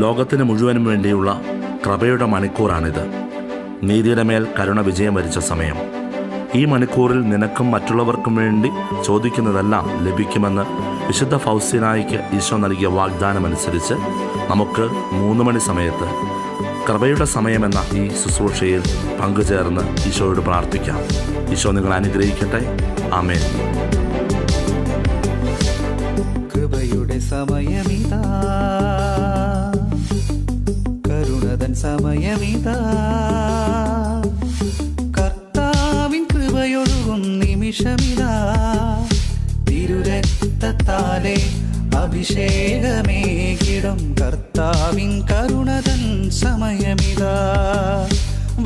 ലോകത്തിന് മുഴുവനും വേണ്ടിയുള്ള കൃപയുടെ മണിക്കൂറാണിത്. നീതിയുടെ മേൽ കരുണ വിജയം വരിച്ച സമയം. ഈ മണിക്കൂറിൽ നിനക്കും മറ്റുള്ളവർക്കും വേണ്ടി ചോദിക്കുന്നതെല്ലാം ലഭിക്കുമെന്ന് വിശുദ്ധ ഫൗസ്തീനായ്ക്ക് ഈശോ നൽകിയ വാഗ്ദാനമനുസരിച്ച് നമുക്ക് 3 മണി സമയത്ത് കൃപയുടെ സമയമെന്ന ഈ ശുശ്രൂഷയിൽ പങ്കുചേർന്ന് ഈശോയോട് പ്രാർത്ഥിക്കാം. ഈശോ നിങ്ങളെ അനുഗ്രഹിക്കട്ടെ. ആമേൻ. കൃപയുടെ സമയമിതാ, കരുണതൻ സമയമിതാ, കർത്താവിൻ കൃപയൊഴുകും നിമിഷമിതാ, തിരുരക്തത്താലെ അഭിഷേകമേകിടും കർത്താവിൻ കരുണതൻ സമയമിതാ.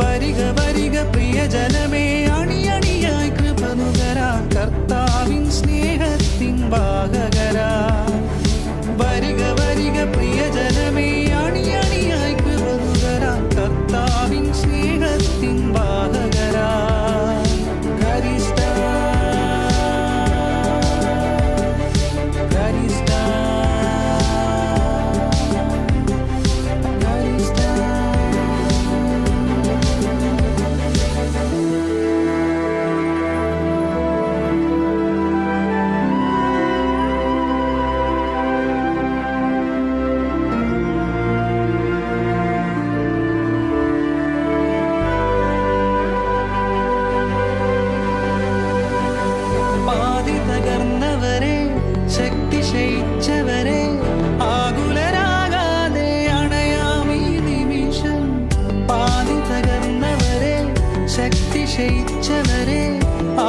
വരിക വരിക പ്രിയജനമേ, അണിയണിയായി കൃപ നുകരാൻ കർത്താവിൻ സ്നേഹത്തിൻ വാഹകരാ. വരിക വരിക പ്രിയജനമേ, അണിയണിയായി കൃപ നുകരാൻ കർത്താവിൻ സ്നേഹത്തിൻ വാഹകരാ. ശക്തി ക്ഷയിച്ചവരെ ആകുലരാകാതെ അണയാമീ നിമിഷം. പാതി തകർന്നവരെ ശക്തി ക്ഷയിച്ചവരെ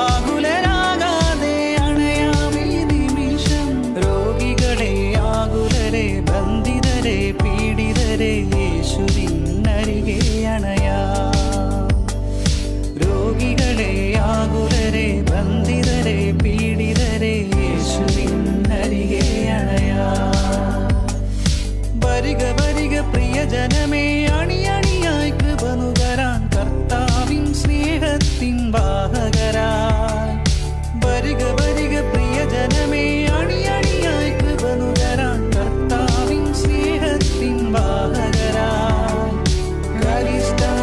ആകുലരാകാതെ അണയാമീ നിമിഷം. രോഗികളെ ആകുലരെ ബന്ധിതരെ പീഡിതരെ യേശുവിനരികെ അണയാം. രോഗികളെ ആകുലരെ ബന്ധിതരെ പീഡിതരെ യേശുവിനരികെ അണയാം. വരിക വരിക പ്രിയജനമേ, അണിയണിയായി കൃപ നുകരാൻ കർത്താവിൻ സ്നേഹത്തിൻ വാഹകരാൻ. വരിക വരിക പ്രിയജനമേ, അണിയണിയായി കൃപ നുകരാൻ കർത്താവിൻ സ്നേഹത്തിൻ വാഹകരാൻ. ക്രിസ്താ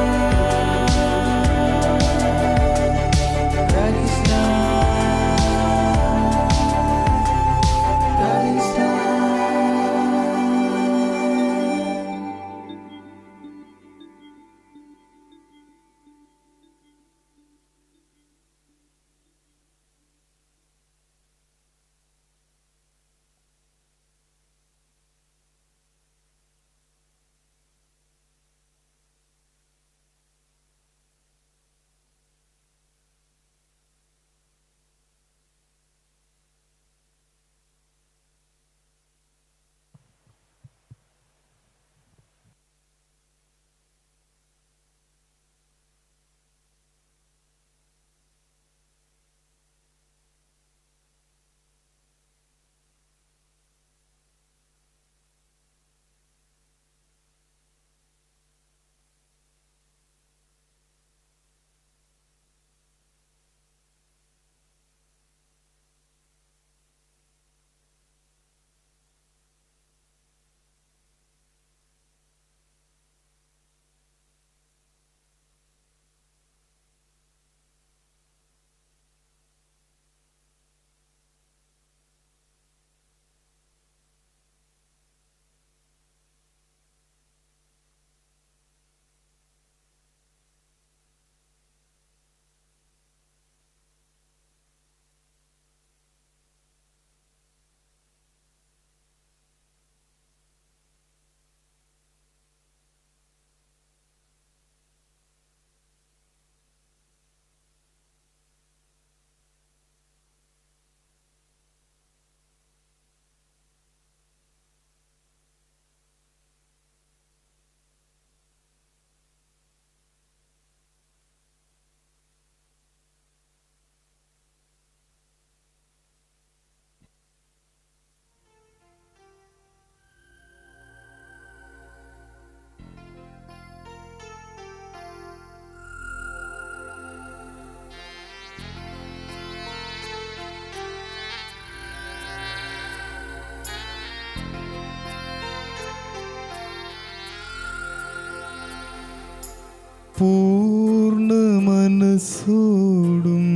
പൂർണ്ണ മനസ്സോടും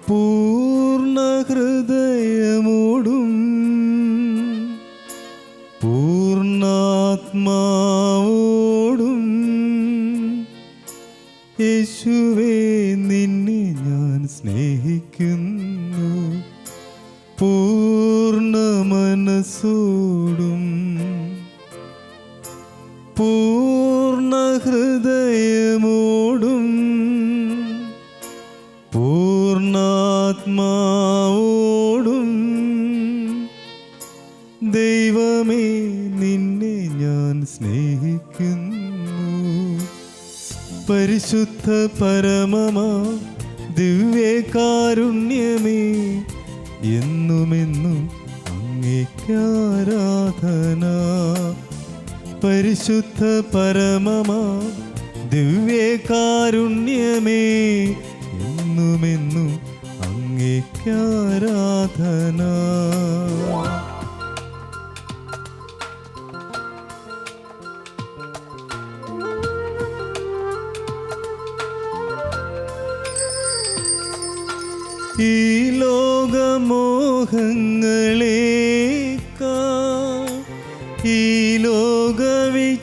പൂർണ്ണ ഹൃദയമോടും പൂർണ്ണാത്മാവോടും യേശുവേ നിന്നെ ഞാൻ സ്നേഹിക്കുന്നു. പൂർണ്ണ മനസ്സോടും പൂർണ്ണ ഹൃദയമോടും പൂർണ്ണാത്മാവോടും ദൈവമേ നിന്നെ ഞാൻ സ്നേഹിക്കുന്നു. പരിശുദ്ധ പരമമാ ദിവ്യകാരുണ്യമേ എന്നുമെന്നും അങ്ങേക്കാരാധന. പരിശുദ്ധ പരമമാ ദിവ്യകാരുണ്യമേ എന്നുമെന്നും അങ്ങേക്കാരാധന. ഈ ലോകമോഹങ്ങളേക്കാൾ ഈ ലോകവിജ്ഞാനത്തേക്കാൾ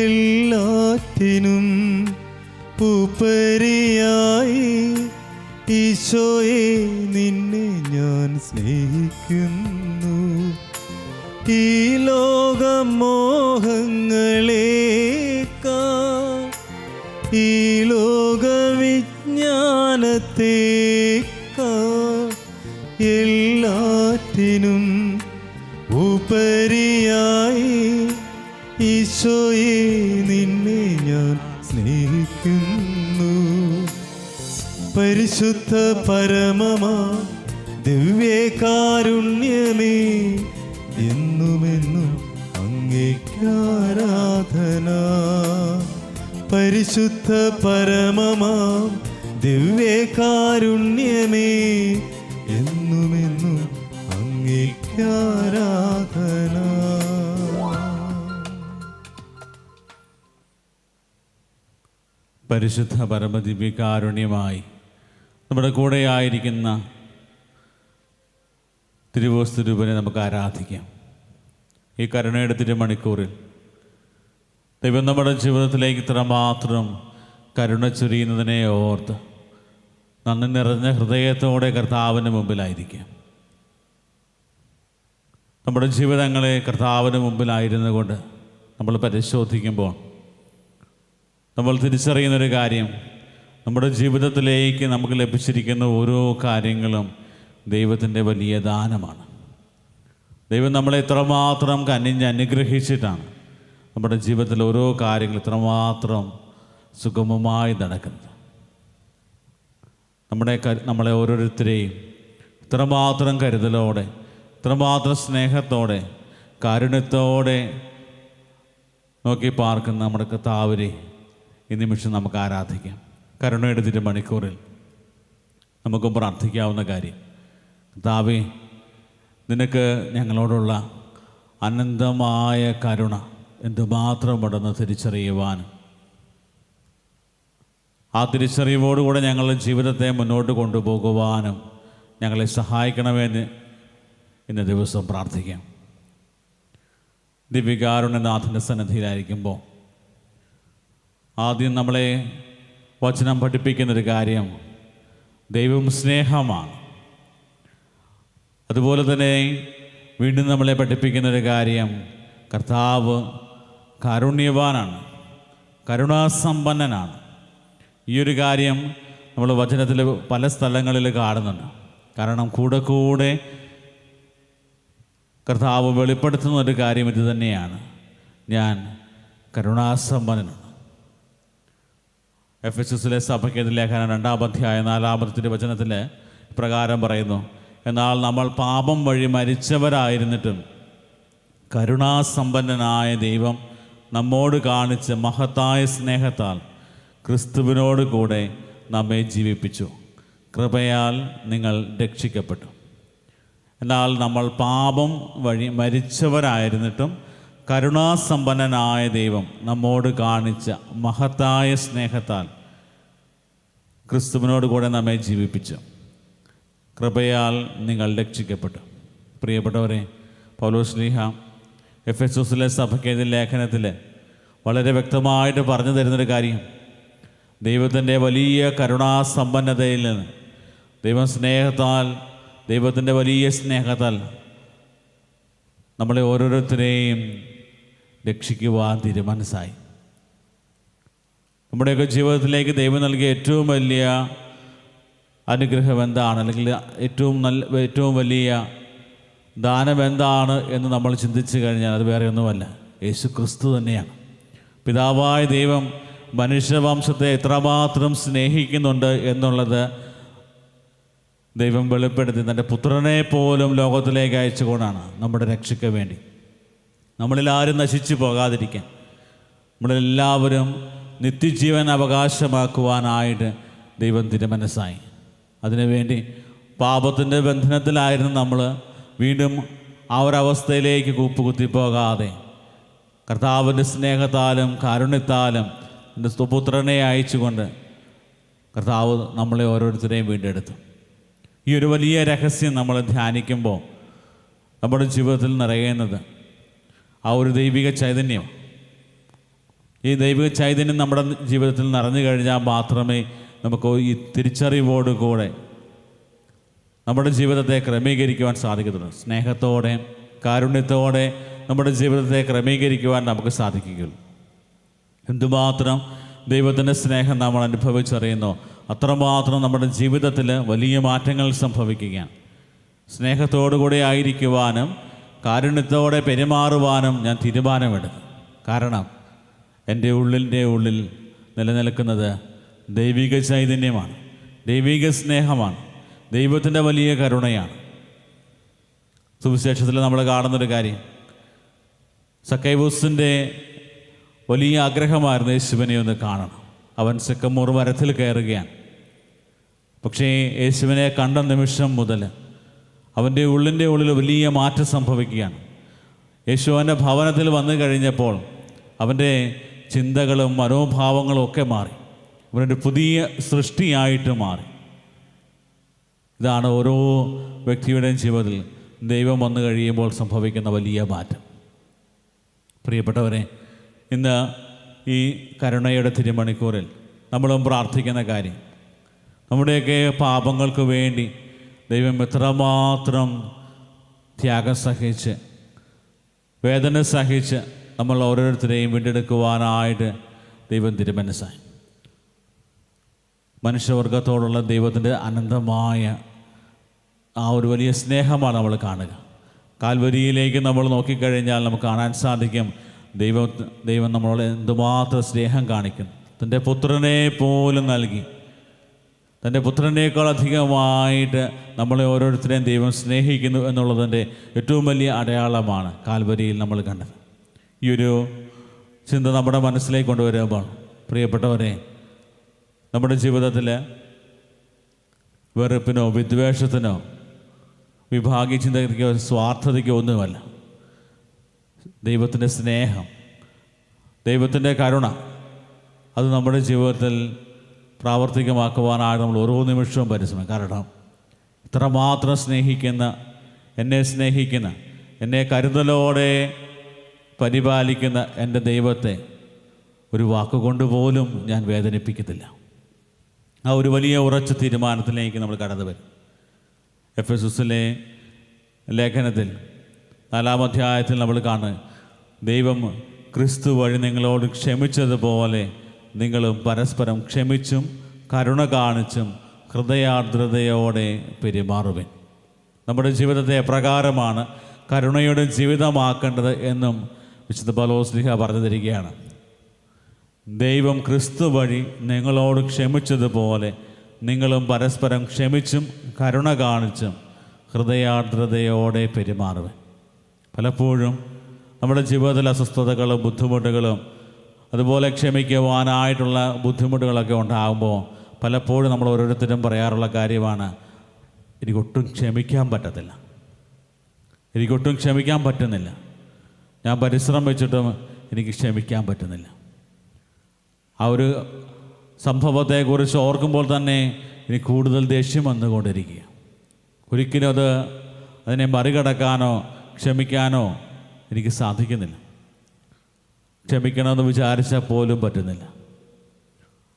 എല്ലാറ്റിനും ഉപരിയായി ഈശോയെ നിന്നെ ഞാൻ സ്നേഹിക്കുന്നു. ഈ ലോകമോഹങ്ങളേക്കാൾ ഈ ലോകവിജ്ഞാനത്തേക്കാൾ എല്ലാറ്റിനും ഉപരിയായി ഈശോയെ നിന്നെ ഞാൻ സ്നേഹിക്കുന്നു. പരിശുദ്ധ പരമമാ ദിവ്യകാരുണ്യമേ എന്നുമെന്നും അങ്ങേക്കാരാധന. പരിശുദ്ധ പരമമാ ദിവ്യകാരുണ്യമേ എന്നുമെന്നും അങ്ങേക്കാരാധന. പരിശുദ്ധ പരമദിവ്യകാരുണ്യമായി നമ്മുടെ കൂടെയായിരിക്കുന്ന തിരുവോസ്തുരൂപനെ നമുക്ക് ആരാധിക്കാം. ഈ കരുണയുടെ തിരുമണിക്കൂറിൽ ദൈവം നമ്മുടെ ജീവിതത്തിലേക്ക് ഇത്രമാത്രം കരുണ ചൊരിയുന്നതിനെ ഓർത്ത് നന്ദി നിറഞ്ഞ ഹൃദയത്തോടെ കർത്താവിന് മുമ്പിലായിരിക്കാം. നമ്മുടെ ജീവിതങ്ങളെ കർത്താവിന് മുമ്പിലായിരുന്നു കൊണ്ട് നമ്മൾ പരിശോധിക്കുമ്പോൾ നമ്മൾ തിരിച്ചറിയുന്നൊരു കാര്യം, നമ്മുടെ ജീവിതത്തിലേക്ക് നമുക്ക് ലഭിച്ചിരിക്കുന്ന ഓരോ കാര്യങ്ങളും ദൈവത്തിൻ്റെ വലിയ ദാനമാണ്. ദൈവം നമ്മളെ ഇത്രമാത്രം കനിഞ്ഞ് അനുഗ്രഹിച്ചിട്ടാണ് നമ്മുടെ ജീവിതത്തിൽ ഓരോ കാര്യങ്ങൾ ഇത്രമാത്രം സുഗമമായി നടക്കുന്നത്. നമ്മളെ ഓരോരുത്തരെയും ഇത്രമാത്രം കരുതലോടെ, ഇത്രമാത്രം സ്നേഹത്തോടെ, കാരുണ്യത്തോടെ നോക്കി പാർക്കുന്ന നമ്മുടെ കർത്താവിനെ ഈ നിമിഷം നമുക്ക് ആരാധിക്കാം. കരുണയുടെ തിരുമണിക്കൂറിൽ നമുക്കും പ്രാർത്ഥിക്കാവുന്ന കാര്യം, കർത്താവേ, നിനക്ക് ഞങ്ങളോടുള്ള അനന്തമായ കരുണ എന്തുമാത്രമുണ്ടെന്ന് തിരിച്ചറിയുവാനും ആ തിരിച്ചറിവോടുകൂടെ ഞങ്ങളുടെ ജീവിതത്തെ മുന്നോട്ട് കൊണ്ടുപോകുവാനും ഞങ്ങളെ സഹായിക്കണമെന്ന് ഇന്ന ദിവസം പ്രാർത്ഥിക്കാം. ദിവ്യകാരുണ്യനാഥൻ്റെ സന്നിധിയിലായിരിക്കുമ്പോൾ ആദ്യം നമ്മളെ വചനം പഠിപ്പിക്കുന്നൊരു കാര്യം, ദൈവം സ്നേഹമാണ്. അതുപോലെ തന്നെ വീണ്ടും നമ്മളെ പഠിപ്പിക്കുന്നൊരു കാര്യം, കർത്താവ് കാരുണ്യവാനാണ്, കരുണാസമ്പന്നനാണ്. ഈ ഒരു കാര്യം നമ്മൾ വചനത്തിൽ പല സ്ഥലങ്ങളിൽ കാണുന്നുണ്ട്. കാരണം കൂടെ കൂടെ കർത്താവ് വെളിപ്പെടുത്തുന്ന ഒരു കാര്യം ഇത് തന്നെയാണ്, ഞാൻ കരുണാസമ്പന്നനാണ്. എഫെസസിലെ സഭയ്ക്കെതിരെ ലേഖനം 2-ാം അധ്യായം 4-ാമത്തെ വചനത്തിൽ പ്രകാരം പറയുന്നു, എന്നാൽ നമ്മൾ പാപം വഴി മരിച്ചവരായിരുന്നിട്ടും കരുണാസമ്പന്നനായ ദൈവം നമ്മോട് കാണിച്ച മഹത്തായ സ്നേഹത്താൽ ക്രിസ്തുവിനോട് കൂടെ നമ്മെ ജീവിപ്പിച്ചു. കൃപയാൽ നിങ്ങൾ രക്ഷിക്കപ്പെട്ടു. എന്നാൽ നമ്മൾ പാപം വഴി മരിച്ചവരായിരുന്നിട്ടും കരുണാസമ്പന്നനായ ദൈവം നമ്മോട് കാണിച്ച മഹത്തായ സ്നേഹത്താൽ ക്രിസ്തുവിനോട് കൂടെ നമ്മെ ജീവിപ്പിച്ചു. കൃപയാൽ നിങ്ങൾ രക്ഷിക്കപ്പെട്ടു. പ്രിയപ്പെട്ടവരെ, പൗലോസ്ലീഹ എഫെസോസിലെ സഭയ്ക്കെതിരെ ലേഖനത്തിൽ വളരെ വ്യക്തമായിട്ട് പറഞ്ഞു തരുന്നൊരു കാര്യം, ദൈവത്തിൻ്റെ വലിയ കരുണാസമ്പന്നതയിൽ നിന്ന്, ദൈവം സ്നേഹത്താൽ, ദൈവത്തിൻ്റെ വലിയ സ്നേഹത്താൽ നമ്മളെ ഓരോരുത്തരെയും രക്ഷിക്കുവാൻ തീരുമാനമായി. നമ്മുടെയൊക്കെ ജീവിതത്തിലേക്ക് ദൈവം നൽകിയ ഏറ്റവും വലിയ അനുഗ്രഹം എന്താണ്, അല്ലെങ്കിൽ ഏറ്റവും വലിയ ദാനം എന്താണ് എന്ന് നമ്മൾ ചിന്തിച്ചു കഴിഞ്ഞാൽ അത് വേറെ ഒന്നുമല്ല, യേശു ക്രിസ്തു തന്നെയാണ്. പിതാവായ ദൈവം മനുഷ്യവംശത്തെ എത്രമാത്രം സ്നേഹിക്കുന്നുണ്ട് എന്നുള്ളത് ദൈവം വെളിപ്പെടുത്തി തൻ്റെ പുത്രനെ പോലും ലോകത്തിലേക്ക് അയച്ചുകൊണ്ടാണ് നമ്മുടെ രക്ഷയ്ക്ക് വേണ്ടി. നമ്മളിലാരും നശിച്ചു പോകാതിരിക്കാൻ, നമ്മളെല്ലാവരും നിത്യജീവൻ അവകാശമാക്കുവാനായിട്ട് ദൈവം തിരുമനസ്സായി. അതിനുവേണ്ടി പാപത്തിൻ്റെ ബന്ധനത്തിലായിരുന്നു നമ്മൾ വീണ്ടും ആ ഒരവസ്ഥയിലേക്ക് കൂപ്പുകുത്തിപ്പോകാതെ കർത്താവിൻ്റെ സ്നേഹത്താലും കാരുണ്യത്താലും എൻ്റെ പുത്രനെ അയച്ചുകൊണ്ട് കർത്താവ് നമ്മളെ ഓരോരുത്തരെയും വീണ്ടെടുത്തു. ഈ ഒരു വലിയ രഹസ്യം നമ്മൾ ധ്യാനിക്കുമ്പോൾ നമ്മുടെ ജീവിതത്തിൽ നിറയുന്നത് ആ ഒരു ദൈവിക ചൈതന്യം. ഈ ദൈവിക ചൈതന്യം നമ്മുടെ ജീവിതത്തിൽ നിറഞ്ഞു കഴിഞ്ഞാൽ മാത്രമേ നമുക്ക് ഈ തിരിച്ചറിവോടുകൂടെ നമ്മുടെ ജീവിതത്തെ ക്രമീകരിക്കുവാൻ സാധിക്കത്തുള്ളൂ. സ്നേഹത്തോടെ കാരുണ്യത്തോടെ നമ്മുടെ ജീവിതത്തെ ക്രമീകരിക്കുവാൻ നമുക്ക് സാധിക്കുകയുള്ളൂ. എന്തുമാത്രം ദൈവത്തിൻ്റെ സ്നേഹം നമ്മൾ അനുഭവിച്ചറിയുന്നോ അത്രമാത്രം നമ്മുടെ ജീവിതത്തിൽ വലിയ മാറ്റങ്ങൾ സംഭവിക്കുകയാണ്. സ്നേഹത്തോടുകൂടെ ആയിരിക്കുവാനും കാരുണ്യത്തോടെ പെരുമാറുവാനും ഞാൻ തീരുമാനമെടുക്കും. കാരണം എൻ്റെ ഉള്ളിൽ നിലനിൽക്കുന്നത് ദൈവിക ചൈതന്യമാണ്, ദൈവിക സ്നേഹമാണ്, ദൈവത്തിൻ്റെ വലിയ കരുണയാണ്. സുവിശേഷത്തിൽ നമ്മൾ കാണുന്നൊരു കാര്യം, സക്കൈവൂസിൻ്റെ വലിയ ആഗ്രഹമായിരുന്നു യേശുവിനെ ഒന്ന് കാണണം. അവൻ സിക്കമോർ മരത്തിൽ കയറുകയാണ്. പക്ഷേ യേശുവിനെ കണ്ട നിമിഷം മുതൽ അവൻ്റെ ഉള്ളിൽ വലിയ മാറ്റം സംഭവിക്കുകയാണ്. യേശു അവൻ്റെ ഭവനത്തിൽ വന്നു കഴിഞ്ഞപ്പോൾ അവൻ്റെ ചിന്തകളും മനോഭാവങ്ങളും ഒക്കെ മാറി. അവനൊരു പുതിയ സൃഷ്ടിയായിട്ട് മാറി. ഇതാണ് ഓരോ വ്യക്തിയുടെയും ജീവിതത്തിൽ ദൈവം വന്നു കഴിയുമ്പോൾ സംഭവിക്കുന്ന വലിയ മാറ്റം. പ്രിയപ്പെട്ടവരെ, ഇന്ന് ഈ കരുണയുടെ തിരുമണിക്കൂറിൽ നമ്മളും പ്രാർത്ഥിക്കുന്ന കാര്യം, നമ്മുടെയൊക്കെ പാപങ്ങൾക്ക് വേണ്ടി ദൈവം എത്രമാത്രം ത്യാഗം സഹിച്ച് വേദന സഹിച്ച് നമ്മൾ ഓരോരുത്തരെയും വീണ്ടെടുക്കുവാനായിട്ട് ദൈവം തിരുമനസ്സായി. മനുഷ്യവർഗത്തോടുള്ള ദൈവത്തിൻ്റെ അനന്തമായ ആ ഒരു വലിയ സ്നേഹമാണ് നമ്മൾ കാണുക. കാൽവരിയിലേക്ക് നമ്മൾ നോക്കിക്കഴിഞ്ഞാൽ നമുക്ക് കാണാൻ സാധിക്കും ദൈവം നമ്മളോട് എന്തുമാത്രം സ്നേഹം കാണിക്കുന്നു. തൻ്റെ പുത്രനെ പോലും നൽകി, തൻ്റെ പുത്രനേക്കാൾ അധികമായിട്ട് നമ്മളെ ഓരോരുത്തരെയും ദൈവം സ്നേഹിക്കുന്നു എന്നുള്ളതിൻ്റെ ഏറ്റവും വലിയ അടയാളമാണ് കാൽവരിയിൽ നമ്മൾ കണ്ടത്. ഈ ഒരു ചിന്ത നമ്മുടെ മനസ്സിലേക്ക് കൊണ്ടുവരുമ്പോൾ പ്രിയപ്പെട്ടവരെ, നമ്മുടെ ജീവിതത്തിൽ വെറുപ്പിനോ വിദ്വേഷത്തിനോ വിഭാഗീയ ചിന്തയ്ക്കോ സ്വാർത്ഥതയ്ക്കോ ഒന്നുമല്ല, ദൈവത്തിൻ്റെ സ്നേഹം, ദൈവത്തിൻ്റെ കരുണ, അത് നമ്മുടെ ജീവിതത്തിൽ പ്രാവർത്തികമാക്കുവാനാണ് നമ്മൾ ഓരോ നിമിഷവും പരിശ്രമിക്കും. കാരണം ഇത്രമാത്രം എന്നെ സ്നേഹിക്കുന്ന, എന്നെ കരുതലോടെ പരിപാലിക്കുന്ന എൻ്റെ ദൈവത്തെ ഒരു വാക്കുകൊണ്ട് പോലും ഞാൻ വേദനിപ്പിക്കത്തില്ല. ആ ഒരു വലിയ ഉറച്ച തീരുമാനത്തിലേക്ക് നമ്മൾ കടന്നു വരും. എഫെസോസിലെ ലേഖനത്തിൽ 4-ാം അധ്യായത്തിൽ നമ്മൾ കാണുക, ദൈവം ക്രിസ്തു വഴി നിങ്ങളോട് ക്ഷമിച്ചതുപോലെ നിങ്ങളും പരസ്പരം ക്ഷമിച്ചും കരുണ കാണിച്ചും ഹൃദയാർദ്രതയോടെ പെരുമാറുവിൻ. നമ്മുടെ ജീവിതത്തെ എപ്രകാരമാണ് കരുണയുടെ ജീവിതമാക്കേണ്ടത് എന്നും വിശുദ്ധ പൗലോസ്ലീഹ പറഞ്ഞു തരികയാണ്. ദൈവം ക്രിസ്തു വഴി നിങ്ങളോട് ക്ഷമിച്ചതുപോലെ നിങ്ങളും പരസ്പരം ക്ഷമിച്ചും കരുണ കാണിച്ചും ഹൃദയാർദ്രതയോടെ പെരുമാറുവിൻ. പലപ്പോഴും നമ്മുടെ ജീവിതത്തിലെ അസ്വസ്ഥതകളും ബുദ്ധിമുട്ടുകളും അതുപോലെ ക്ഷമിക്കുവാനായിട്ടുള്ള ബുദ്ധിമുട്ടുകളൊക്കെ ഉണ്ടാകുമ്പോൾ പലപ്പോഴും നമ്മൾ ഓരോരുത്തരും പറയാറുള്ള കാര്യമാണ്, എനിക്കൊട്ടും ക്ഷമിക്കാൻ പറ്റുന്നില്ല. ഞാൻ പരിശ്രമിച്ചിട്ടും എനിക്ക് ക്ഷമിക്കാൻ പറ്റുന്നില്ല. ആ ഒരു സംഭവത്തെക്കുറിച്ച് ഓർക്കുമ്പോൾ തന്നെ എനിക്ക് കൂടുതൽ ദേഷ്യം വന്നുകൊണ്ടിരിക്കുക. ഒരിക്കലും അതിനെ മറികടക്കാനോ ക്ഷമിക്കാനോ എനിക്ക് സാധിക്കുന്നില്ല. ക്ഷമിക്കണമെന്ന് വിചാരിച്ചാൽ പോലും പറ്റുന്നില്ല.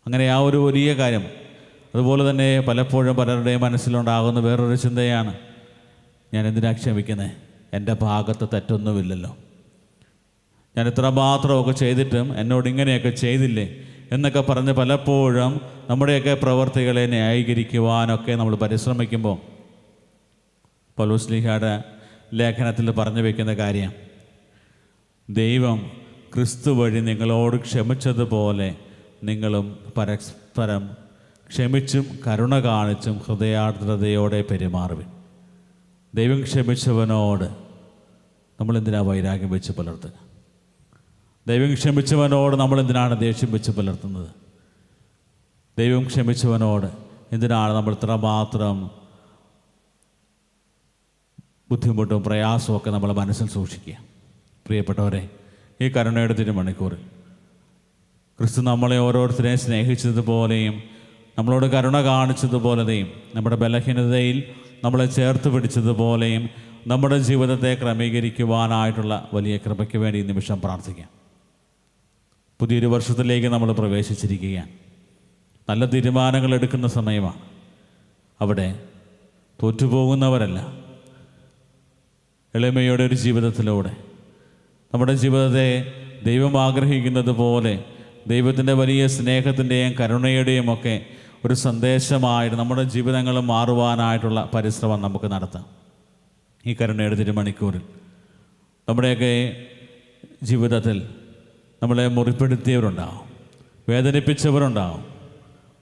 അങ്ങനെ ആ ഒരു വലിയ കാര്യം. അതുപോലെ തന്നെ പലപ്പോഴും പലരുടെയും മനസ്സിലുണ്ടാകുന്ന വേറൊരു ചിന്തയാണ്, ഞാൻ എന്തിനാണ് ക്ഷമിക്കുന്നത്? എൻ്റെ ഭാഗത്ത് തെറ്റൊന്നുമില്ലല്ലോ, ഞാൻ ഇത്രമാത്രമൊക്കെ ചെയ്തിട്ടും എന്നോട് ഇങ്ങനെയൊക്കെ ചെയ്തില്ലേ എന്നൊക്കെ പറഞ്ഞ് പലപ്പോഴും നമ്മുടെയൊക്കെ പ്രവർത്തികളെ ന്യായീകരിക്കുവാനൊക്കെ നമ്മൾ പരിശ്രമിക്കുമ്പോൾ പൗലോസ്ലീഹയുടെ ലേഖനത്തിൽ പറഞ്ഞു വയ്ക്കുന്ന കാര്യം, ദൈവം ക്രിസ്തു വഴി നിങ്ങളോട് ക്ഷമിച്ചതുപോലെ നിങ്ങളും പരസ്പരം ക്ഷമിച്ചും കരുണ കാണിച്ചും ഹൃദയാർദ്രതയോടെ പെരുമാറുവിൻ. ദൈവം ക്ഷമിച്ചവനോട് നമ്മളെന്തിനാ വൈരാഗ്യം വെച്ച് പുലർത്തുക? ദൈവം ക്ഷമിച്ചവനോട് നമ്മളെന്തിനാണ് ദേഷ്യം വെച്ച് പുലർത്തുന്നത്? ദൈവം ക്ഷമിച്ചവനോട് എന്തിനാണ് നമ്മൾ ഇത്രമാത്രം ബുദ്ധിമുട്ടും പ്രയാസമൊക്കെ നമ്മൾ മനസ്സിൽ സൂക്ഷിക്കുക? പ്രിയപ്പെട്ടവരെ, ഈ കരുണയുടെ തിരുമണിക്കൂറിൽ ക്രിസ്തു നമ്മളെ ഓരോരുത്തരെയും സ്നേഹിച്ചതുപോലെയും നമ്മളോട് കരുണ കാണിച്ചതുപോലെയും നമ്മുടെ ബലഹീനതയിൽ നമ്മളെ ചേർത്ത് പിടിച്ചതുപോലെയും നമ്മുടെ ജീവിതത്തെ ക്രമീകരിക്കുവാനായിട്ടുള്ള വലിയ കൃപയ്ക്ക് വേണ്ടി ഈ നിമിഷം പ്രാർത്ഥിക്കാം. പുതിയൊരു വർഷത്തിലേക്ക് നമ്മൾ പ്രവേശിച്ചിരിക്കുകയാണ്. നല്ല തീരുമാനങ്ങൾ എടുക്കുന്ന സമയമാണ്. അവിടെ തോറ്റുപോകുന്നവരല്ല, എളിമയുടെ ഒരു ജീവിതത്തിലൂടെ നമ്മുടെ ജീവിതത്തെ ദൈവം ആഗ്രഹിക്കുന്നത് പോലെ ദൈവത്തിൻ്റെ വലിയ സ്നേഹത്തിൻ്റെയും കരുണയുടെയും ഒക്കെ ഒരു സന്ദേശമായിട്ട് നമ്മുടെ ജീവിതങ്ങൾ മാറുവാനായിട്ടുള്ള പരിശ്രമം നമുക്ക് നടത്താം. ഈ കരുണയുടെ തിരുമണിക്കൂറിൽ നമ്മുടെയൊക്കെ ജീവിതത്തിൽ നമ്മളെ മുറിപ്പെടുത്തിയവരുണ്ടാവും, വേദനിപ്പിച്ചവരുണ്ടാവും,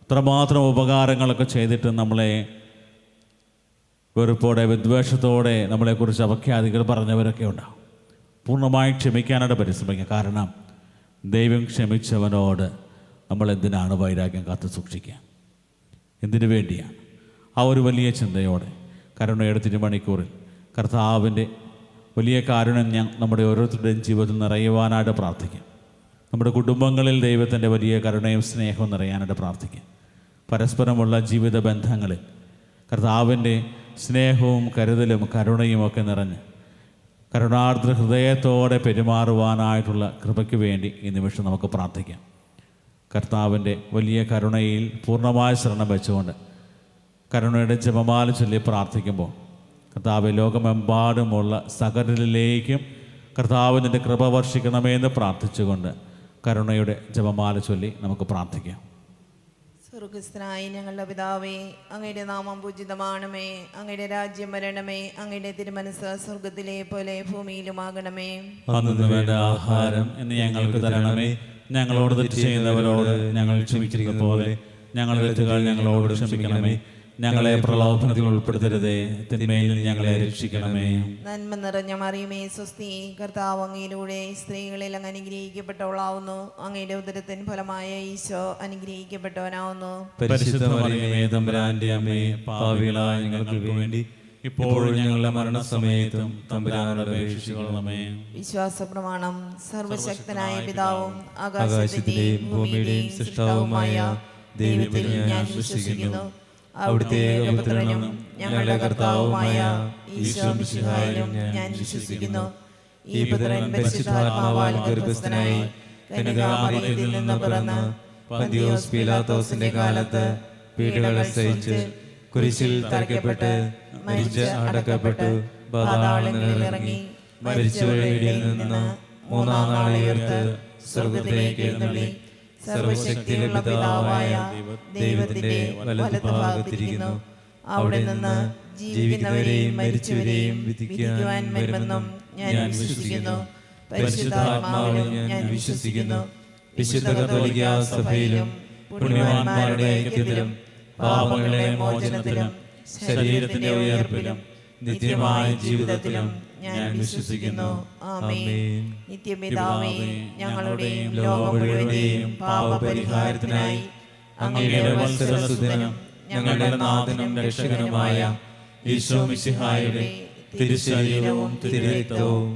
അത്രമാത്രം ഉപകാരങ്ങളൊക്കെ ചെയ്തിട്ട് നമ്മളെ വെറുപ്പോടെ വിദ്വേഷത്തോടെ നമ്മളെക്കുറിച്ച് അപഖ്യാതികൾ പറഞ്ഞവരൊക്കെ ഉണ്ടാവും. പൂർണ്ണമായി ക്ഷമിക്കാനായിട്ട് പരിശ്രമിക്കുക. കാരണം ദൈവം ക്ഷമിച്ചവനോട് നമ്മൾ എന്തിനാണ് വൈരാഗ്യം കാത്തു സൂക്ഷിക്കുക? എന്തിനു വേണ്ടിയാണ്? ആ ഒരു വലിയ ചിന്തയോടെ കരുണയുടെ തിരുമണിക്കൂറിൽ കർത്താവിൻ്റെ വലിയ കാരുണ്യം നമ്മുടെ ഓരോരുത്തരുടെയും ജീവിതത്തിൽ നിറയുവാനായിട്ട് പ്രാർത്ഥിക്കാം. നമ്മുടെ കുടുംബങ്ങളിൽ ദൈവത്തിൻ്റെ വലിയ കരുണയും സ്നേഹവും നിറയാനായിട്ട് പ്രാർത്ഥിക്കാം. പരസ്പരമുള്ള ജീവിത ബന്ധങ്ങളിൽ കർത്താവിൻ്റെ സ്നേഹവും കരുതലും കരുണയും ഒക്കെ നിറഞ്ഞ് കരുണാർദ്ര ഹൃദയത്തോടെ പെരുമാറുവാനായിട്ടുള്ള കൃപയ്ക്ക് വേണ്ടി ഈ നിമിഷം നമുക്ക് പ്രാർത്ഥിക്കാം. കർത്താവിൻ്റെ വലിയ കരുണയിൽ പൂർണ്ണമായ ശരണം വെച്ചുകൊണ്ട് കരുണയുടെ ജപമാല ചൊല്ലി പ്രാർത്ഥിക്കുമ്പോൾ കർത്താവ് ലോകമെമ്പാടുമുള്ള സകലരിലേക്കും കർത്താവിൻ്റെ കൃപ വർഷിക്കണമെന്ന് പ്രാർത്ഥിച്ചുകൊണ്ട് കരുണയുടെ ജപമാല ചൊല്ലി നമുക്ക് പ്രാർത്ഥിക്കാം. സ്വർഗസ്ഥനായ ഞങ്ങളുടെ പിതാവേ, അങ്ങയുടെ നാമം പൂജിതമാണമേ, അങ്ങയുടെ രാജ്യം വരണമേ, അങ്ങയുടെ തിരുമനസ്സ് സ്വർഗത്തിലെ പോലെ ഭൂമിയിലുമാകണമേ. അന്നു വേണ്ട ആഹാരം എന്ന് ഞങ്ങൾക്ക് തരണമേ, ഞങ്ങളോട് തെറ്റ് ചെയ്യുന്നവരോട് ഞങ്ങൾ ക്ഷമിച്ചിരിക്കുന്ന പോലെ ഞങ്ങളുടെ തെറ്റുകൾ ഞങ്ങളോട് ക്ഷമിക്കണമേ, ഞങ്ങളെ പ്രലോഭനത്തിൽ ഉൾപ്പെടുത്തരുതേ, തിന്മയിൽ നിന്ന് ഞങ്ങളെ രക്ഷിക്കണമേ. നന്മ നിറഞ്ഞ മറിയമേ സ്വസ്തി, കർത്താവ് അങ്ങയിലൂടെ സ്ത്രീകളിൽ അങ്ങ് അനുഗ്രഹിക്കപ്പെട്ടവളാവുന്നു, അങ്ങയുടെ ഉദരത്തിൻ ഫലമായ ഈശോ അനുഗ്രഹിക്കപ്പെട്ടവനാവുന്നു. പരിശുദ്ധ മറിയമേ തമ്പുരാന്റെ അമ്മേ, പാപികളായ ഞങ്ങൾക്ക് വേണ്ടി ഇപ്പോഴും ഞങ്ങളുടെ മരണസമയത്തും തമ്പുരാനോട് അപേക്ഷിച്ചുകൊള്ളണമേ. വിശ്വാസ പ്രമാണം. സർവശക്തനായ പിതാവും ആകാശത്തിന്റെയും ഭൂമിയുടെയും സൃഷ്ടാവുമായ ദൈവത്തിൽ ഞാൻ വിശ്വസിക്കുന്നു. അവിടുത്തെ ഏകപുത്രനും ഞങ്ങളുടെ കർത്താവുമായ ഈശോ മിശിഹായിലും ഞാൻ വിശ്വസിക്കുന്നു. ഈ പുത്രൻ പരിശുദ്ധാത്മാവാൽ ഗർഭസ്ഥനായി കന്യകാമറിയത്തിൽ നിന്ന് പിറന്ന് പന്തിയോസ് പീലാത്തോസിന്റെ കാലത്ത് പീഡകൾ സഹിച്ച് കുരിശിൽ തറയ്ക്കപ്പെട്ട് മരിച്ച് അടക്കപ്പെട്ടു പാതാളങ്ങളിൽ ഇറങ്ങി മരിച്ചവരുടെ നിന്ന് മൂന്നാം നാൾ ഉയർത്ത് സ്വർഗ്ഗത്തിലേക്ക് എഴുന്നള്ളി സർവശക്തിയുള്ള പിതാവായ ദൈവത്തിന്റെ വലതുഭാഗത്തിരിക്കുന്നു. അവിടെ നിന്ന് ജീവിക്കുന്നവരെയും മരിച്ചവരെയും വിധിക്കുവാൻ വരുമെന്നും ഞാൻ വിശ്വസിക്കുന്നു. പരിശുദ്ധാത്മാവിലും ഞാൻ വിശ്വസിക്കുന്നു. വിശുദ്ധ കത്തോലിക്കാ സഭയിലും പുണ്യവാന്മാരുടെ ഐക്യത്തിലും പാപങ്ങളുടെ മോചനത്തിലും ശരീരത്തിന്റെ ഉയർപ്പിലും നിത്യമായ ജീവിതത്തിലും ഞാൻ വിശ്വസിക്കുന്നു. ആമേൻ. നിത്യപിതാവേ, ഞങ്ങളുടെയും ലോകം മുഴുവന്റെയും പാപപരിഹാരത്തിനായി അങ്ങയുടെ വത്സലസുതനും ഞങ്ങളുടെ നാഥനും രക്ഷകനുമായ ഈശോ മിശിഹായുടെ തിരുശരീരവും തിരുരക്തവും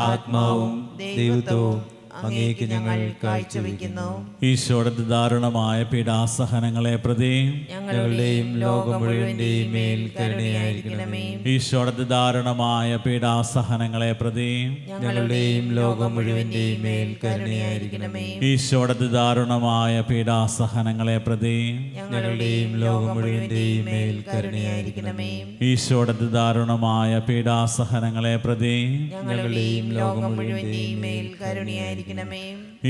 ആത്മാവും ദൈവത്വവും അങ്ങേക്ക് ഞങ്ങൾ കാഴ്ചവെക്കുന്നു. ഈശോയുടെ ദാരുണമായ പീഡാസഹനങ്ങളെ പ്രതി ഞങ്ങളുടെയും ലോകം മുഴുവന്റെയും മേൽ കരുണയായിരിക്കണമേ. ഈശോയുടെ ദാരുണമായ പീഡാസഹനങ്ങളെ പ്രതി ഞങ്ങളുടെയും ലോകം മുഴുവന്റെയും മേൽ കരുണയായിരിക്കണമേ. ഈശോയുടെ ദാരുണമായ പീഡാസഹനങ്ങളെ പ്രതി ഞങ്ങളുടെയും ലോകം മുഴുവന്റെയും മേൽ കരുണയായിരിക്കണമേ. ഈശോയുടെ ദാരുണമായ പീഡാസഹനങ്ങളെ പ്രതി ഞങ്ങളുടെയും ലോകം മുഴുവന്റെയും മേൽ കരുണയായിരിക്കണമേ.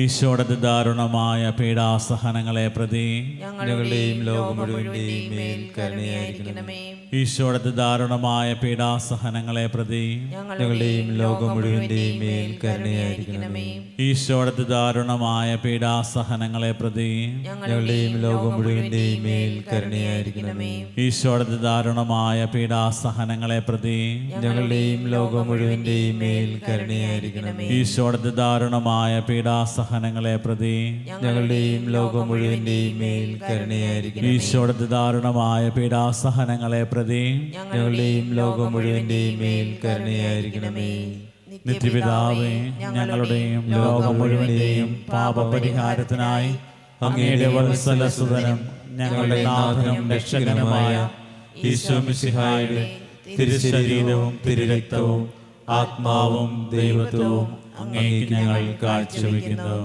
ഈശോയുടെ ദാരുണമായ പീഡാസഹനങ്ങളെ പ്രതി ഞങ്ങളുടെയും ലോകം മുഴുവന്റെയും മേൽ കരുണയായിരിക്കണമേ. ഈശോയുടെ ദാരുണമായ പീഡാസഹനങ്ങളെ പ്രതി ഞങ്ങളുടെയും ലോകം മുഴുവന്റെയും മേൽ കരുണയായിരിക്കണമേ. ഈശോയുടെ ദാരുണമായ പീഡാസഹനങ്ങളെ പ്രതി ഞങ്ങളുടെയും ലോകം മുഴുവന്റെയും മേൽ കരുണയായിരിക്കണമേ. ഈശോയുടെ ദാരുണമായ പീഡാസഹനങ്ങളെ പ്രതി ഞങ്ങളുടെയും ലോകം മുഴുവന്റെയും മേൽ കരുണയായിരിക്കണമേ. ഈശോയുടെ ദാരുണമായ പീഡാസഹനങ്ങളെ പ്രതി ഞങ്ങളുടെയും ലോകം മുഴുവന്റെയും മേൽ കരുണയായിരിക്കണമേ. ഈശോയുടെ ദാരുണമായ പീഡാസഹനങ്ങളെ പ്രതി ഞങ്ങളുടെയും ലോകം മുഴുവന്റെയും മേൽ കരുണയായിരിക്കണമേ. നിത്യപിതാവേ, ഞങ്ങളുടെയും ലോകം മുഴുവന്റെയും പാപപരിഹാരത്തിനായി അങ്ങയുടെ വത്സലസുതനും ഞങ്ങളുടെ നാഥനും രക്ഷകനുമായ ഈശോ മിശിഹായുടെ തിരുശരീരവും തിരുരക്തവും ആത്മാവും ദൈവത്വവും അങ്ങേക്ക് ഞങ്ങൾ കാഴ്ചവെക്കുന്നു.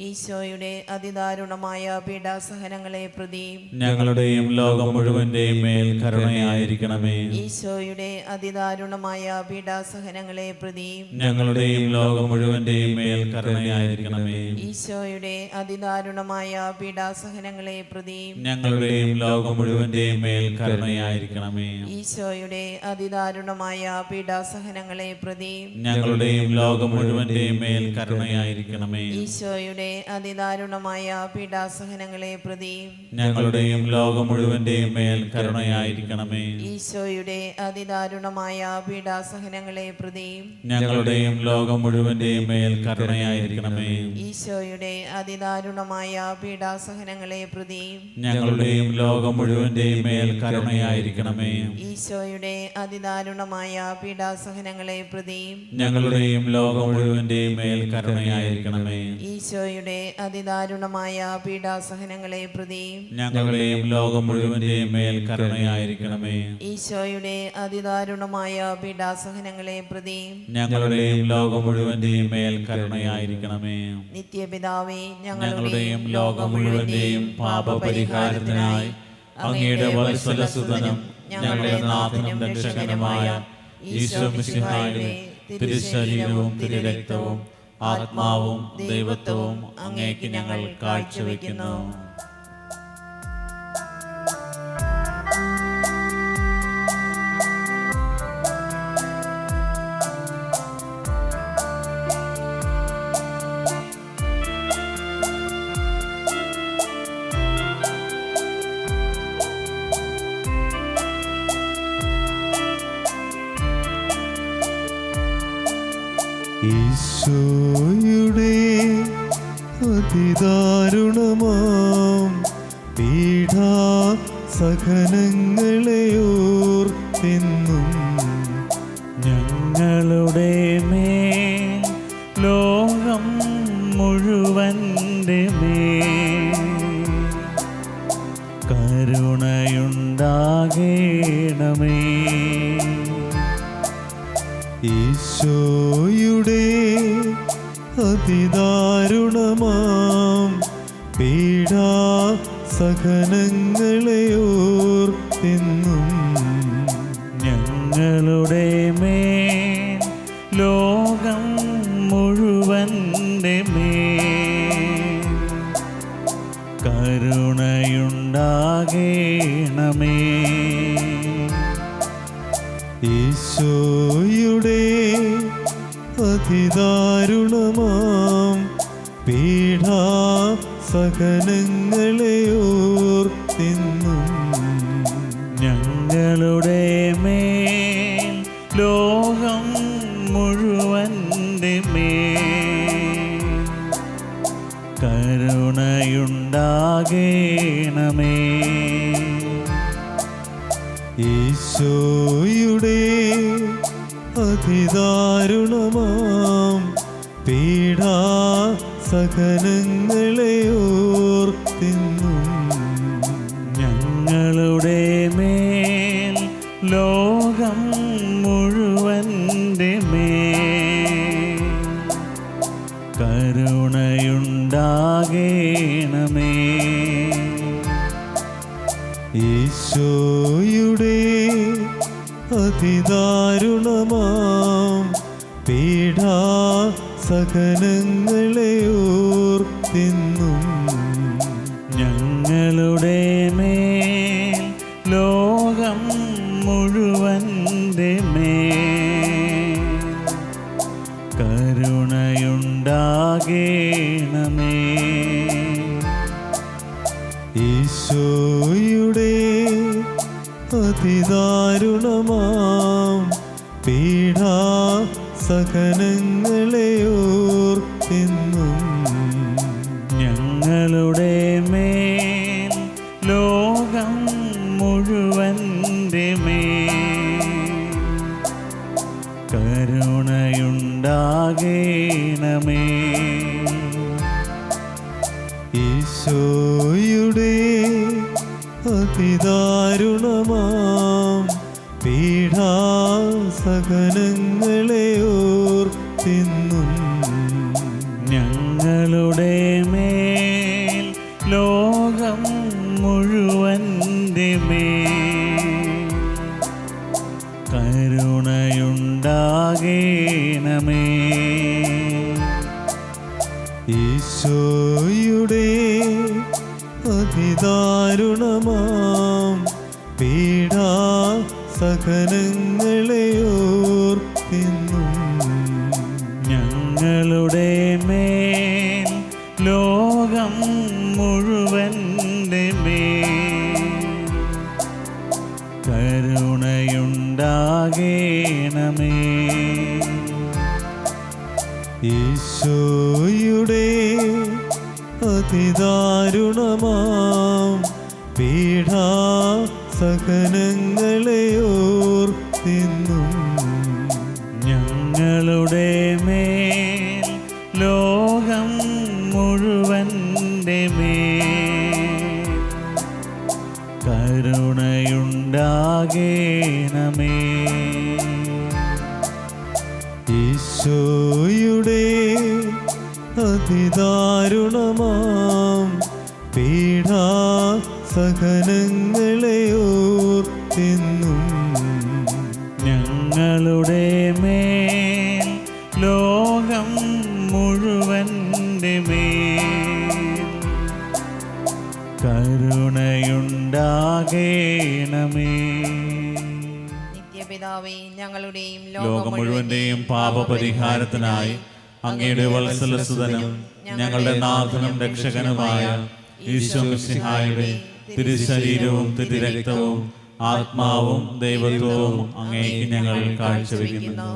ഈശോയുടെ അതിദാരുണമായ പീഡാസഹനങ്ങളെ പ്രതി ഞങ്ങളുടെയും ലോകം മുഴുവന്റെയും മേൽ കരുണയായിരിക്കണമേ. ഈശോയുടെ അതിദാരുണമായ പീഡാസഹനങ്ങളെ പ്രതി ഞങ്ങളുടെയും ലോകം മുഴുവന്റെയും മേൽ കരുണയായിരിക്കണമേ. ഈശോയുടെ അതിദാരുണമായ പീഡാസഹനങ്ങളെ പ്രതി ഞങ്ങളുടെയും ലോകം മുഴുവന്റെയും മേൽ കരുണയായിരിക്കണമേ. ഈശോയുടെ അതിദാരുണമായ പീഡാസഹനങ്ങളെ പ്രതി ഞങ്ങളുടെയും ലോകം മുഴുവന്റെയും മേൽ കരുണയായിരിക്കണമേ. ഈശോയുടെ അതിദാരുണമായ പീഡാസഹനങ്ങളെ പ്രതി ഞങ്ങളുടെയും ലോകം മുഴുവന്റെയും മേൽ കരുണയായിരിക്കണമേ. ഈശോയുടെ അതിദാരുണമായ പീഡാസഹനങ്ങളെ പ്രതി ഞങ്ങളുടെയും ലോകം മുഴുവന്റെയും മേൽ കരുണയായിരിക്കണമേ. ഈശോയുടെ അതിദാരുണമായ പീഡാസഹനങ്ങളെ പ്രതി ഞങ്ങളുടെയും ലോകം മുഴുവന്റെയും മേൽ കരുണയായിരിക്കണമേ. ഈശോയുടെ അതിദാരുണമായ പീഡാസഹനങ്ങളെ പ്രതി ഞങ്ങളുടെയും ലോകം മുഴുവന്റെയും മേൽ കരുണയായിരിക്കണമേ. ഈശോയുടെ അതിദാരുണമായ പീഡാസഹനങ്ങളെ പ്രതി ഞങ്ങളുടെയും ലോകം മുഴുവന്റെയും മേൽ കരുണയായിരിക്കണമേ. ഈശോയുടെ അതിദാരുണമായ പീഡാസഹനങ്ങളെ പ്രതി ഞങ്ങളുടെയും ലോകം മുഴുവന്റെയും മേൽ കരുണയായിരിക്കണമേ. നിത്യപിതാവേ, ഞങ്ങളുടെയും ലോകം മുഴുവന്റെയും പാപപരിഹാരത്തിനായി അങ്ങയുടെ വത്സലസുതനും ഞങ്ങളുടെ നാഥനും രക്ഷകനുമായ ഈശോ മിശിഹായുടെ തിരുശരീരവും തിരുരക്തവും ആത്മാവും ദൈവത്വവും അങ്ങേക്ക് ഞങ്ങൾ കാഴ്ചവെക്കുന്നു. ഈശോയുടെ അതിദാരുണമാം പീഡാസഹനങ്ങളെയോർത്തെന്നും ഞങ്ങളുടെ മേൽ ലോകം മുഴുവൻ്റെ മേൽ കരുണയുണ്ടാകേണമേ. ഈശോയുടെ അതിദാരുണമാം പീഡാസഹനങ്ങളെയോർത്തെന്നും ഞങ്ങളുടെ മേൽ ലോകം മുഴുവൻ്റെ മേൽ കരുണയുണ്ടാകേണമേ. ഈശോയുടെ അതിദാരുണമാം പീഡാസഹനങ്ങളെയോർത്തെന്നും ഞങ്ങളുടെ മേൽ ലോകം മുഴുവൻ്റെ മേൽ കരുണയുണ്ടാകേണമേ. ഈശോയുടെ അതിദാരുണമാം സഹനങ്ങളെ ഓർത്തിന്നും ഞങ്ങളുടെ മേൽ ലോകം മുഴുവൻ്റെ മേൽ കരുണയുണ്ടാകേണമേ. ഈശോയുടെ അതിദാരുണമാം പീഡാസഹനങ്ങളെ ഓർത്തിന്നും ഞങ്ങളുടെ മേൽ ലോകം മുഴുവൻ്റെ മേൽ കരുണയുണ്ടാകേണമേ. ഈശോയുടെ അതിദാരുണമാം പീഡാസഹനങ്ങളെ ഓർത്തിന്നും ഞങ്ങളുടെ മേൽ ലോകം മുഴുവൻ്റെ മേൽ കരുണയുണ്ടാകേണമേ. ഈശോയുടെ അതിദാരുണമാം പീഡാസഹനങ്ങളെ ഓർത്തിന്നും ഞങ്ങളുടെ മേൽ ലോകം മുഴുവൻ്റെ മേൽ കരുണയുണ്ടാകേണമേ. ഈശോയുടെ അതിദാരുണമാം പീഡാസഹനങ്ങളെ ഓർത്തിന്നും ഞങ്ങളുടെ മേൽ ലോകം മുഴുവൻ്റെ മേൽ കരുണയുണ്ടാകേണമേ. ഈശോയുടെ അതിദാരുണമാം പീഡാസഹനങ്ങളെ ഓർത്തിന്നും ഞങ്ങളുടെ മേൽ ലോകം മുഴുവൻ്റെ മേൽ കരുണയുണ്ടാകേണമേ. ഈശോയുടെ അതിദാരുണമാം പീഡാസഹനങ്ങളെ ഓർത്തിന്നും ഞങ്ങളുടെ മേൽ ലോകം മുഴുവൻ്റെ മേൽ കരുണയുണ്ടാകേണമേ. നിത്യപിതാവേ, ഞങ്ങളുടെയും ലോകം മുഴുവന്റെയും പാപപരിഹാരത്തിനായി അങ്ങയുടെ വത്സലസുതനും ഞങ്ങളുടെ നാഥനും രക്ഷകനുമായ ഈശോ മിശിഹായുടെ തിരുശരീരവും തിരുരക്തവും ആത്മാവും ദൈവത്വവും അങ്ങേക്ക് ഞങ്ങൾ കാഴ്ചവെക്കുന്നു.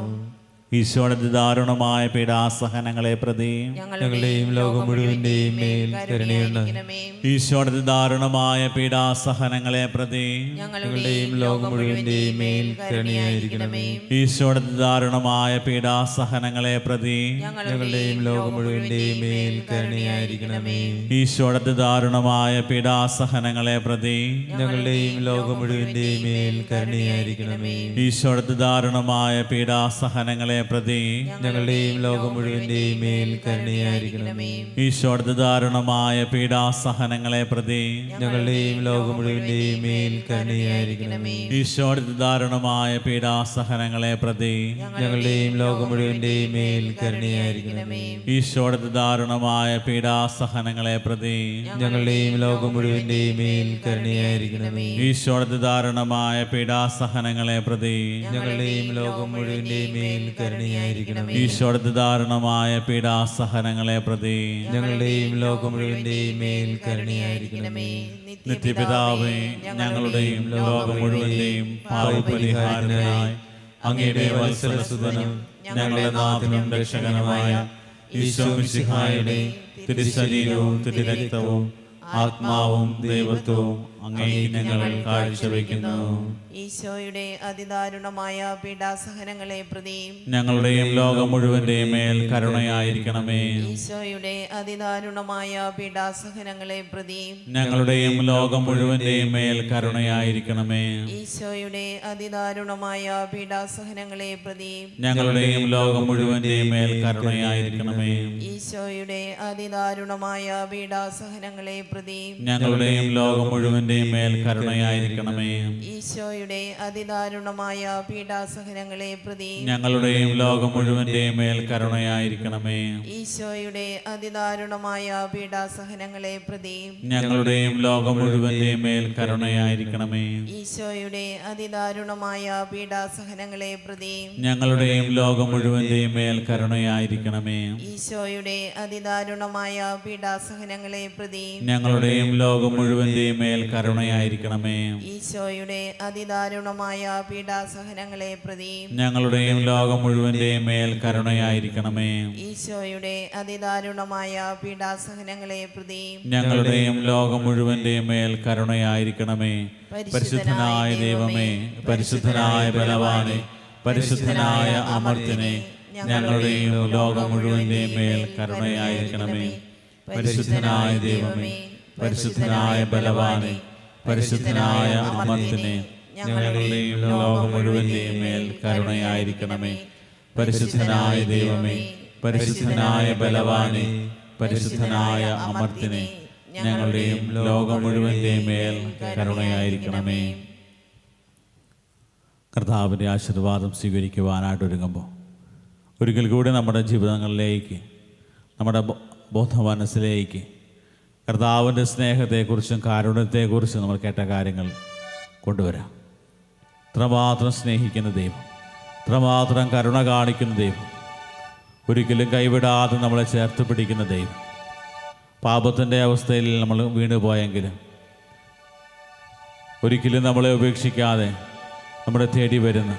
ഈശോയുടെ ദാരുണമായ പീഡാസഹനങ്ങളെ പ്രതി ഞങ്ങളുടെയും ലോകം മുഴുവന്റെയും മേൽ കരുണയുണ്ടാകണമേ. ഈശോയുടെ ദാരുണമായ പീഡാസഹനങ്ങളെ പ്രതി ഞങ്ങളുടെയും ലോകം മുഴുവന്റെയും മേൽ കരുണയായിരിക്കണമേ. ഈശോയുടെ ദാരുണമായ പീഡാസഹനങ്ങളെ പ്രതി ഞങ്ങളുടെയും ലോകം മുഴുവന്റെയും മേൽ കരുണയായിരിക്കണമേ. ഈശോയുടെ ദാരുണമായ പീഡാസഹനങ്ങളെ പ്രതി ഞങ്ങളുടെയും ലോകം മുഴുവന്റെയും മേൽ കരുണയായിരിക്കണമേ. ഈശോയുടെ ദാരുണമായ പീഡാസഹനങ്ങളെ പ്രതി ഞങ്ങളുടെയും ലോകം മുഴുവന്റെയും മേൽ കരുണയായിരിക്കണമേ. ഈശോയുടെ ദാരുണമായ പീഡാസഹനങ്ങളെ പ്രതി ഞങ്ങളുടെയും ലോകം മുഴുവന്റെയും മേൽ കരുണയായിരിക്കണമേ. ഈശോയുടെ ദാരുണമായ പീഡാസഹനങ്ങളെ പ്രതി ഞങ്ങളുടെയും ലോകം മുഴുവന്റെയും മേൽ കരുണയായിരിക്കണമേ. ഈശോയുടെ ദാരുണമായ പീഡാസഹനങ്ങളെ പ്രതി ഞങ്ങളുടെയും ലോകം മുഴുവന്റെയും മേൽ കരുണയായിരിക്കണമേ. ഈശോയുടെ ദാരുണമായ പീഡാസഹനങ്ങളെ പ്രതി ഞങ്ങളുടെയും ലോകം മുഴുവന്റെയും മേൽ കരുണയായിരിക്കണമേ. ഈശോയുടെ ദാരുണമായ പീഡാസഹനങ്ങളെ പ്രതി ഞങ്ങളുടെയും ലോകം മുഴുവന്റെയും മേൽ കരുണയായിരിക്കണമേ. നിത്യപിതാവേ, ഞങ്ങളുടെയും ലോകം മുഴുവന്റെയും പാപപരിഹാരത്തിനായി അങ്ങയുടെ വത്സലസുതനും ഞങ്ങളുടെ നാഥനും രക്ഷകനുമായ ഈശോ മിശിഹായുടെ തിരുശരീരവും തിരുരക്തവും ആത്മാവും ദൈവത്വവും അങ്ങേക്ക് ഞങ്ങൾ കാഴ്ചവെക്കുന്നു. ഈശോയുടെ അതിദാരുണമായ പീഡാസഹനങ്ങളെ പ്രതി ഞങ്ങളുടെയും ലോകം മുഴുവന്റെയും മേൽ കരുണയായിരിക്കണമേ. ഈശോയുടെ അതിദാരുണമായ പീഡാസഹനങ്ങളെ പ്രതി ഞങ്ങളുടെയും ലോകം മുഴുവന്റെയും മേൽ കരുണയായിരിക്കണമേ. ഈശോയുടെ അതിദാരുണമായ പീഡാസഹനങ്ങളെ പ്രതി ഞങ്ങളുടെയും ലോകം മുഴുവന്റെയും മേൽ കരുണയായിരിക്കണമേ. ഈശോയുടെ അതിദാരുണമായ പീഡാസഹനങ്ങളെ പ്രതി ഞങ്ങളുടെയും ലോകം മുഴുവന്റെയും മേൽ കരുണയായിരിക്കണമേ. ഈശോയുടെ അതിദാരുണമായ പീഡാസഹനങ്ങളെ പ്രതി ഞങ്ങളുടെയും ലോകം മുഴുവന്റെയും മേൽ കരുണയായിരിക്കണമേ. ഈശോയുടെ അതിദാരുണമായ പീഡാസഹനങ്ങളെ പ്രതി ഞങ്ങളുടെയും ലോകം മുഴുവന്റെയും മേൽ കരുണയായിരിക്കണമേ. ഈശോയുടെ അതിദാരുണമായ പീഡാസഹനങ്ങളെ പ്രതി ഞങ്ങളുടെയും ലോകം മുഴുവന്റെയും മേൽ കരുണയായിരിക്കണമേ. ഈശോയുടെ അതിദാരുണമായ പീഡാസഹനങ്ങളെ പ്രതി ഞങ്ങളുടെയും ലോകം മുഴുവന്റെയും മേൽ കരുണയായിരിക്കണമേ. ഈശോയുടെ അതിദാരുണമായ പീഡാസഹനങ്ങളെ പ്രതി ഞങ്ങളുടെയും ലോകം മുഴുവന്റെയും മേൽ കരുണയായിരിക്കണമേ. ഈശോയുടെ അതിദാരുണമായ പീഡാസഹനങ്ങളെ പ്രതി ഞങ്ങളുടെയും ലോകം മുഴുവന്റെയും മേൽ കരുണയായിരിക്കണമേ. പരിശുദ്ധനായ ദൈവമേ, പരിശുദ്ധനായ ബലവാനെ, പരിശുദ്ധനായ അമർത്യനെ, ഞങ്ങളുടെയും ലോകം മുഴുവന്റെയും മേൽ കരുണയായിരിക്കണമേ. പരിശുദ്ധനായ ദൈവമേ, പരിശുദ്ധനായ ബലവാനെ, പരിശുദ്ധനായ അമർത്യനെ, ഞങ്ങളുടെയും ലോകം മുഴുവന്റെയും മേൽ കരുണയായിരിക്കണമേ. പരിശുദ്ധനായ ദൈവമേ, പരിശുദ്ധനായ ബലവാനെ, പരിശുദ്ധനായ അമർത്യനെ, ഞങ്ങളുടെയും ലോകം മുഴുവന്റെയും മേൽ കരുണയായിരിക്കണമേ. കർത്താവിൻ്റെ ആശീർവാദം സ്വീകരിക്കുവാനായിട്ട് ഒരുങ്ങുമ്പോൾ ഒരിക്കൽ കൂടി നമ്മുടെ ജീവിതങ്ങളിലേക്ക്, നമ്മുടെ ബോധമനസ്സിലേക്ക് കർത്താവിൻ്റെ സ്നേഹത്തെക്കുറിച്ചും കാരുണ്യത്തെക്കുറിച്ചും നമ്മൾ കേട്ട കാര്യങ്ങൾ കൊണ്ടുവരാം. ഇത്രമാത്രം സ്നേഹിക്കുന്ന ദൈവം, ഇത്രമാത്രം കരുണ കാണിക്കുന്ന ദൈവം, ഒരിക്കലും കൈവിടാതെ നമ്മളെ ചേർത്ത് പിടിക്കുന്ന ദൈവം, പാപത്തിൻ്റെ അവസ്ഥയിൽ നമ്മൾ വീണുപോയെങ്കിലും ഒരിക്കലും നമ്മളെ ഉപേക്ഷിക്കാതെ നമ്മളെ തേടി വരുന്ന,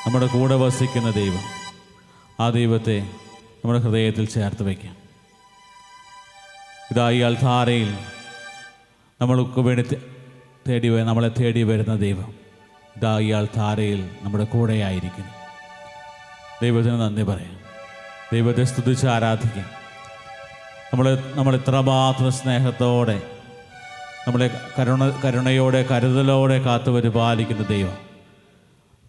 നമ്മുടെ കൂടെ വസിക്കുന്ന ദൈവം, ആ ദൈവത്തെ നമ്മുടെ ഹൃദയത്തിൽ ചേർത്ത് വയ്ക്കാം. ഇതാ ഈ അൾത്താരയിൽ നമ്മൾക്ക് വേണ്ടി നമ്മളെ തേടി വരുന്ന ദൈവം ഇതാ ഈ അൾത്താരയിൽ നമ്മുടെ കൂടെയായിരിക്കുന്നു. ദൈവത്തിന് നന്ദി പറയാം, ദൈവത്തെ സ്തുതിച്ച് ആരാധിക്കാം. നമ്മൾ ഇത്രമാത്രം സ്നേഹത്തോടെ, നമ്മളെ കരുണയോടെ, കരുതലോടെ കാത്തു പരിപാലിക്കുന്ന ദൈവം,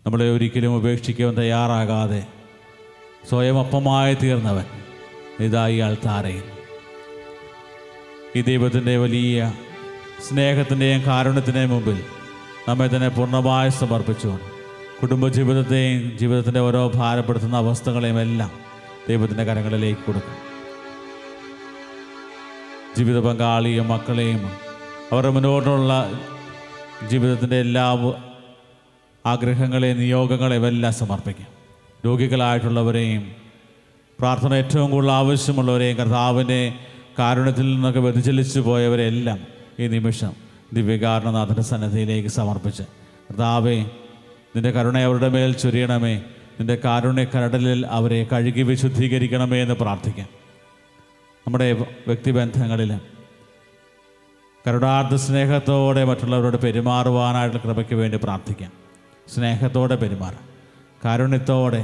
നമ്മളെ ഒരിക്കലും ഉപേക്ഷിക്കാൻ തയ്യാറാകാതെ സ്വയം അപ്പമായി തീർന്നവൻ ഇതാ ഈ അൾത്താരയിൽ. ഈ ദൈവത്തിൻ്റെ വലിയ സ്നേഹത്തിൻ്റെയും കാരുണ്യത്തിൻ്റെയും മുമ്പിൽ നമ്മെ തന്നെ പൂർണ്ണമായി സമർപ്പിച്ചുകൊണ്ട് കുടുംബജീവിതത്തെയും ജീവിതത്തിൻ്റെ ഓരോ ഭാരപ്പെടുത്തുന്ന അവസ്ഥകളെയും എല്ലാം ദൈവത്തിൻ്റെ കരങ്ങളിലേക്ക് കൊടുക്കും. ജീവിത പങ്കാളിയും മക്കളെയും അവരുടെ മുന്നോട്ടുള്ള ജീവിതത്തിൻ്റെ എല്ലാ ആഗ്രഹങ്ങളെയും നിയോഗങ്ങളെയും എല്ലാം സമർപ്പിക്കാം. രോഗികളായിട്ടുള്ളവരെയും, പ്രാർത്ഥന ഏറ്റവും കൂടുതൽ ആവശ്യമുള്ളവരെയും, കർത്താവിൻ്റെ കാരുണ്യത്തിൽ നിന്നൊക്കെ വ്യതിചലിച്ചു പോയവരെല്ലാം ഈ നിമിഷം ദിവ്യകാരുണ്യനാഥൻ്റെ സന്നിധിയിലേക്ക് സമർപ്പിച്ച്, കർത്താവേ, നിൻ്റെ കരുണ അവരുടെ മേൽ ചൊരിയണമേ, നിൻ്റെ കാരുണ്യ കരടലിൽ അവരെ കഴുകി വിശുദ്ധീകരിക്കണമേ എന്ന് പ്രാർത്ഥിക്കാം. നമ്മുടെ വ്യക്തിബന്ധങ്ങളിൽ കരുണാർത്ഥ സ്നേഹത്തോടെ മറ്റുള്ളവരോട് പെരുമാറുവാനായിട്ടുള്ള കൃപയ്ക്ക് വേണ്ടി പ്രാർത്ഥിക്കാം. സ്നേഹത്തോടെ പെരുമാറാം, കാരുണ്യത്തോടെ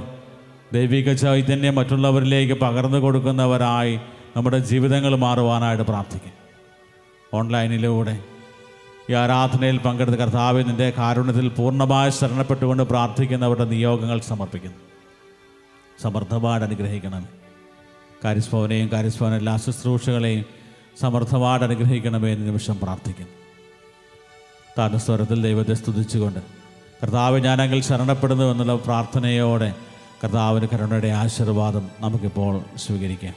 ദൈവിക ചൈതന്യം മറ്റുള്ളവരിലേക്ക് പകർന്നു കൊടുക്കുന്നവരായി നമ്മുടെ ജീവിതങ്ങൾ മാറുവാനായിട്ട് പ്രാർത്ഥിക്കാം. ഓൺലൈനിലൂടെ ഈ ആരാധനയിൽ പങ്കെടുത്ത കർത്താവേ, നിൻ്റെ കാരുണ്യത്തിൽ പൂർണ്ണമായി ശരണപ്പെട്ടുകൊണ്ട് പ്രാർത്ഥിക്കുന്നവരുടെ നിയോഗങ്ങൾ സമർപ്പിക്കുന്നു. സമർത്ഥമായിട്ട് അനുഗ്രഹിക്കണമേ. കാരിസ്ഭവനെയും കാരിസ്ഭവൻ എല്ലാ ശുശ്രൂഷകളെയും സമർത്ഥമായിട്ട് അനുഗ്രഹിക്കണമേ എന്ന് നിമിഷം പ്രാർത്ഥിക്കുന്നു. താഴ്ന്ന സ്വരത്തിൽ ദൈവത്തെ സ്തുതിച്ചുകൊണ്ട് കർത്താവ് ഞാനെങ്കിൽ ശരണപ്പെടുന്നു എന്നുള്ള പ്രാർത്ഥനയോടെ കർത്താവിന് കരുണയുടെ ആശീർവാദം നമുക്കിപ്പോൾ സ്വീകരിക്കാം.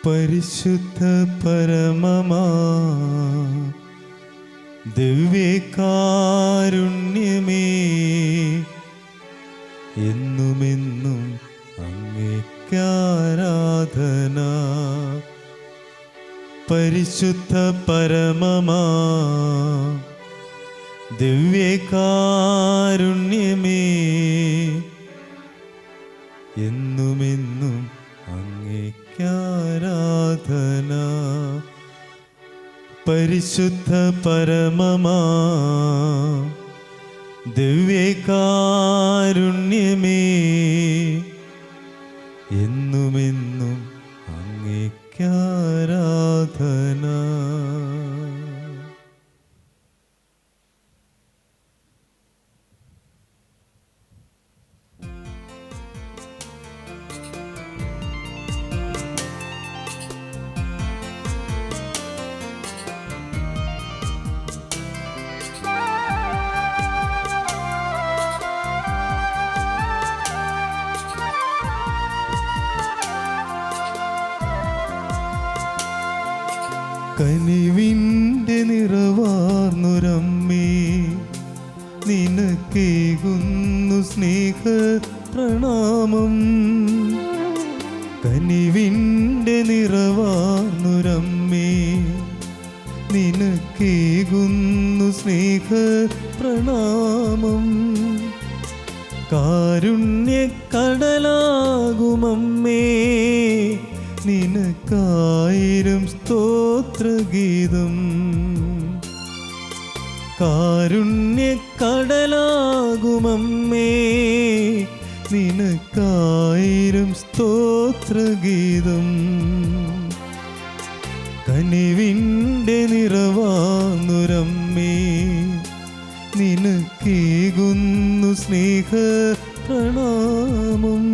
പരിശുദ്ധ പരമമാ ദിവ്യകാരുണ്യമേ, എന്നുമെന്നും അങ്ങേക്കാരാധന. പരിശുദ്ധ പരമമാ ദിവ്യകാരുണ്യമേ, എന്നുമെന്നും അങ്ങേക്കാരാധന. പരിശുദ്ധ പരമമാ ദിവ്യകാരുണ്യമേ, എന്നുമെന്നും അങ്ങേക്കാരാധന. കനിവിൻ്റെ നിറവാർന്നൊരമ്മേ, നിനക്കേകുന്നു സ്നേഹ പ്രണാമം. കനിവിൻ്റെ നിറവാർന്നൊരമ്മേ, നിനക്കേകുന്നു സ്നേഹ പ്രണാമം. കാരുണ്യക്കടലാകുമമ്മേ, നിനക്കായിരം സ്തോത്രഗീതം. കാരുണ്യക്കടലാകുമമ്മേ, നിനക്കായിരം സ്തോത്രഗീതം. കനിവിൻ്റെ നിറവാർന്നൊരമ്മേ, നിനക്കേകുന്നു സ്നേഹ പ്രണാമം.